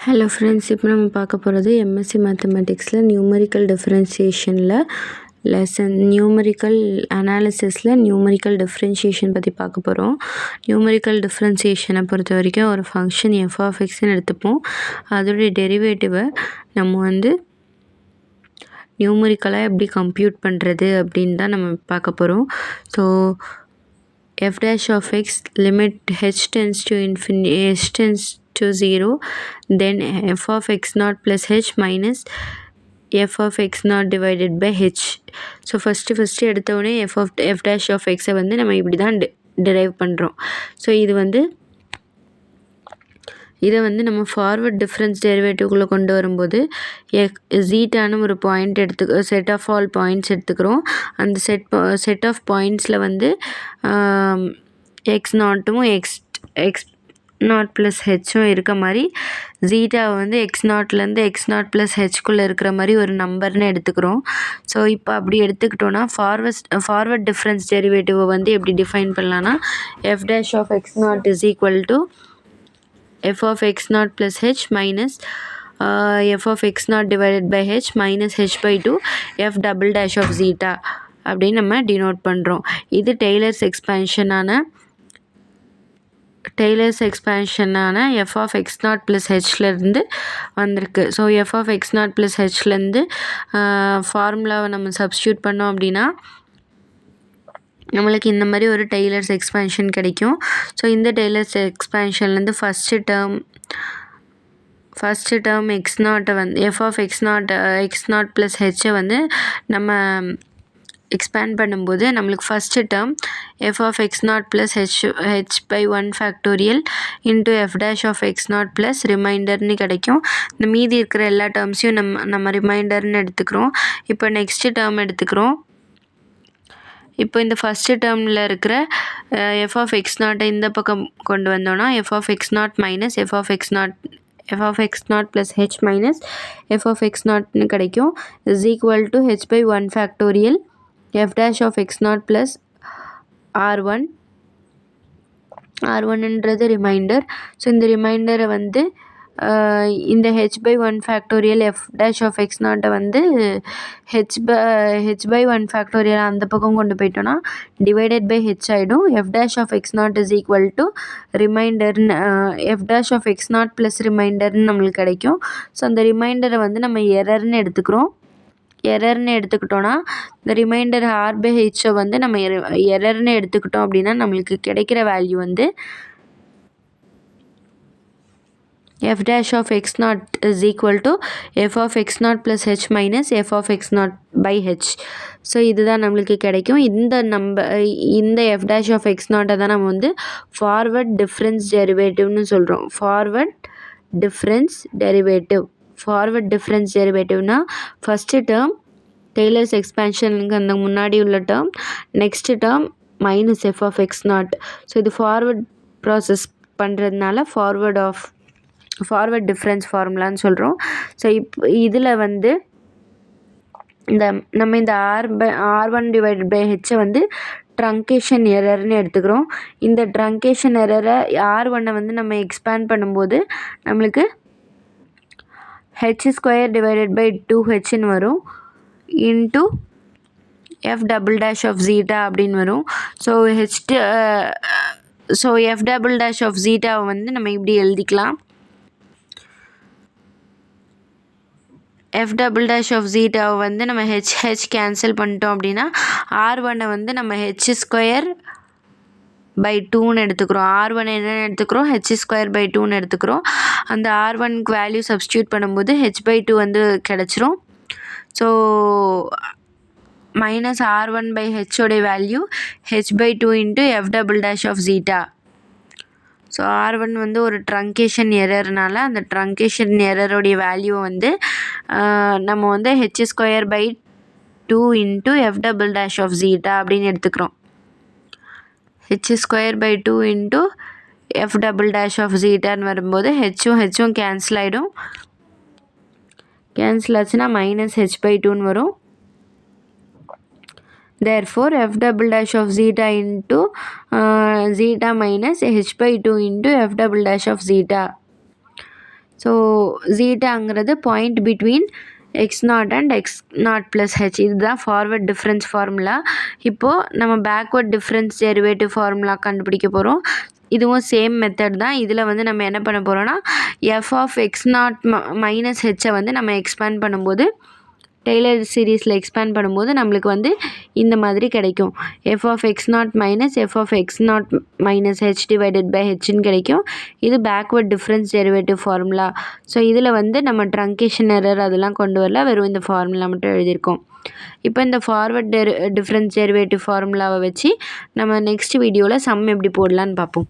Hello friends, இப்போ நம்ம பார்க்க போகிறது எம்எஸ்சி மேத்தமெட்டிக்ஸில் நியூமரிக்கல் டிஃப்ரென்சியேஷனில் லெசன் நியூமரிக்கல் அனாலிசிஸில் நியூமரிக்கல் டிஃப்ரென்சியேஷன் பற்றி பார்க்க போகிறோம். நியூமரிக்கல் டிஃப்ரென்சியேஷனை பொறுத்த வரைக்கும் ஒரு ஃபங்க்ஷன் எஃப்ஆஃப்எக்ஸ்ன்னு எடுத்துப்போம். அதோடைய டெரிவேட்டிவை நம்ம நியூமரிக்கலாக எப்படி கம்ப்யூட் பண்ணுறது அப்படின்னு தான் நம்ம பார்க்க போகிறோம். So f dash of x limit h tends to infinity, h tends to 0, then f of x naught plus h minus f of x naught divided by h. So first எடுத்தோடனே f dash of xஐ நம்ம இப்படி தான் drive பண்ணுறோம். So இதை நம்ம forward difference டெரிவேட்டிவ்குள்ளே கொண்டு வரும்போது ஜீட்டான ஒரு point set of all points எடுத்துக்கிறோம். அந்த செட் ஆஃப் பாயிண்ட்ஸில் எக்ஸ் நாட்டும் எக்ஸ் நாட் ப்ளஸ் ஹெச்சும் இருக்க மாதிரி ஜீட்டாவை எக்ஸ் நாட்லேருந்து எக்ஸ் நாட் ப்ளஸ் ஹெச்குள்ளே இருக்கிற மாதிரி ஒரு நம்பர்னு எடுத்துக்கிறோம். ஸோ இப்போ அப்படி எடுத்துக்கிட்டோன்னா ஃபார்வர்ட் டிஃப்ரென்ஸ் டெரிவேட்டிவை எப்படி டிஃபைன் பண்ணலான்னா f dash of x naught is equal to f of x naught plus h minus f of x naught divided by h minus h by 2 f double dash of zeta அப்படின்னு நம்ம denote பண்ணுறோம். இது Taylor's எக்ஸ்பேன்ஷனான f of x naught plus hலேருந்து வந்திருக்கு. So f of x naught plus hலேருந்து ஃபார்முலாவை நம்ம சப்ஸ்டியூட் பண்ணோம் அப்படின்னா நம்மளுக்கு இந்த மாதிரி ஒரு டெய்லர்ஸ் எக்ஸ்பேன்ஷன் கிடைக்கும். ஸோ இந்த டெய்லர்ஸ் எக்ஸ்பேன்ஷன்லேருந்து ஃபஸ்ட்டு டேர்ம் எக்ஸ் நாட்டை f of x naught plus ஹெச்சை நம்ம எக்ஸ்பேண்ட் பண்ணும்போது நம்மளுக்கு first term f of x naught plus h by 1 factorial into f dash of x naught plus ரிமைண்டர்னு கிடைக்கும். இந்த மீதி இருக்கிற எல்லா டேர்ம்ஸையும் நம்ம ரிமைண்டர்னு எடுத்துக்கிறோம். இப்போ நெக்ஸ்ட்டு டேர்ம் எடுத்துக்கிறோம். இப்போ இந்த ஃபஸ்ட்டு டேர்மில் இருக்கிற எஃப் ஆஃப் எக்ஸ் நாட்டை இந்த பக்கம் கொண்டு வந்தோன்னா f of x naught minus f of x naught plus h minus f of x நாட்னு கிடைக்கும். Is equal to h by 1 factorial f dash of x naught plus R1ன்றது ரிமைண்டர். ஸோ இந்த ரிமைண்டரை இந்த h by 1 factorial f dash of x நாட்டை h by 1 factorial அந்த பக்கம் கொண்டு போயிட்டோன்னா டிவைடட் பை ஹெச் ஆகிடும். F dash of x naught is equal to ரிமைண்டர்னு F dash of x naught plus ரிமைண்டர்னு நம்மளுக்கு கிடைக்கும். ஸோ அந்த ரிமைண்டரை நம்ம எரர்னு எடுத்துக்கிறோம். எரர்னு எடுத்துக்கிட்டோன்னா இந்த ரிமைண்டர் ஆர் பை ஹெச்சை நம்ம எரர்னு எடுத்துக்கிட்டோம் அப்படின்னா நம்மளுக்கு கிடைக்கிற value f dash of x naught is equal to f of x naught plus h minus f of x naught by h. So இதுதான் நம்மளுக்கு கிடைக்கும். இந்த f dash of x நாட்டை தான் நம்ம ஃபார்வர்ட் டிஃப்ரென்ஸ் டெரிவேட்டிவ்னு சொல்கிறோம். ஃபார்வர்ட் டிஃப்ரென்ஸ் டெரிவேட்டிவ்னா ஃபஸ்ட்டு டேர்ம் டெய்லர்ஸ் எக்ஸ்பேன்ஷனுக்கு அந்த முன்னாடி உள்ள term, next term minus f of x naught. So இது ஃபார்வர்ட் ப்ராசஸ் பண்ணுறதுனால ஃபார்வர்ட் டிஃப்ரென்ஸ் ஃபார்முலான்னு சொல்கிறோம். ஸோ இதில் நம்ம இந்த R1 டிவைடட் பை ஹெச்சை ட்ரங்கேஷன் எரர்னு எடுத்துக்கிறோம். இந்த ட்ரங்கேஷன் எரரை R1 நம்ம எக்ஸ்பேண்ட் பண்ணும்போது நம்மளுக்கு h² டிவைடட் பை 2hன்னு வரும் into f double dash of zeta அப்படின்னு வரும். So f double dash of ஜீட்டாவை நம்ம இப்படி எழுதிக்கலாம். எஃப் டபுள் டேஷ் ஆஃப் ஜீட்டாவை நம்ம ஹெச் கேன்சல் பண்ணிட்டோம் அப்படின்னா R1 நம்ம h² பை 2ன்னு எடுத்துக்கிறோம். R1 என்னென்னு எடுத்துக்கிறோம், h² பை 2ன்னு எடுத்துக்கிறோம். அந்த R1க்கு வேல்யூ சப்ஸ்டியூட் பண்ணும்போது h பை 2 கிடச்சிரும். ஸோ மைனஸ் R1 பை ஹெச்சோடைய value h by 2 into f double dash of zeta. So R1 ஒரு ட்ரங்கேஷன் எரர்னால அந்த ட்ரங்கேஷன் எரருடைய வேல்யூவை நம்ம h² by 2 into f double dash of zeta அப்படின்னு எடுத்துக்கிறோம். h² by 2 into f double dash of ஜீட்டான்னு வரும்போது ஹெச்சும் கேன்சல் ஆகிடும். கேன்சல் ஆச்சுன்னா மைனஸ் h பை 2ன்னு வரும். Therefore f double dash of zeta into zeta minus h by 2 into f double dash of zeta. So ஜீட்டாங்கிறது point between x0 and x0 plus h. இதுதான் forward difference formula. இப்போது நம்ம backward difference derivative formula கண்டுபிடிக்க போகிறோம். இதுவும் same method தான். இதில் வந்து நம்ம என்ன பண்ண போகிறோன்னா f(x0 மைனஸ் ஹெச்சை வந்து நம்ம எக்ஸ்பேண்ட் பண்ணும்போது டெய்லர் சீரீஸில் எக்ஸ்பேண்ட் பண்ணும்போது நம்மளுக்கு வந்து இந்த மாதிரி கிடைக்கும். f(x0 minus f(x0 minus h divided by ஹெச்ன்னு கிடைக்கும். இது backward difference derivative formula. So இதில் வந்து நம்ம ட்ரங்கேஷன் எரர் அதெல்லாம் கொண்டு வரல, வெறும் இந்த ஃபார்முலா மட்டும் எழுதியிருக்கோம். இப்போ இந்த ஃபார்வர்ட் டிஃப்ரென்ஸ் டெரிவேட்டிவ் ஃபார்முலாவை வச்சு நம்ம நெக்ஸ்ட் வீடியோவில் சம் எப்படி போடலான்னு பார்ப்போம்.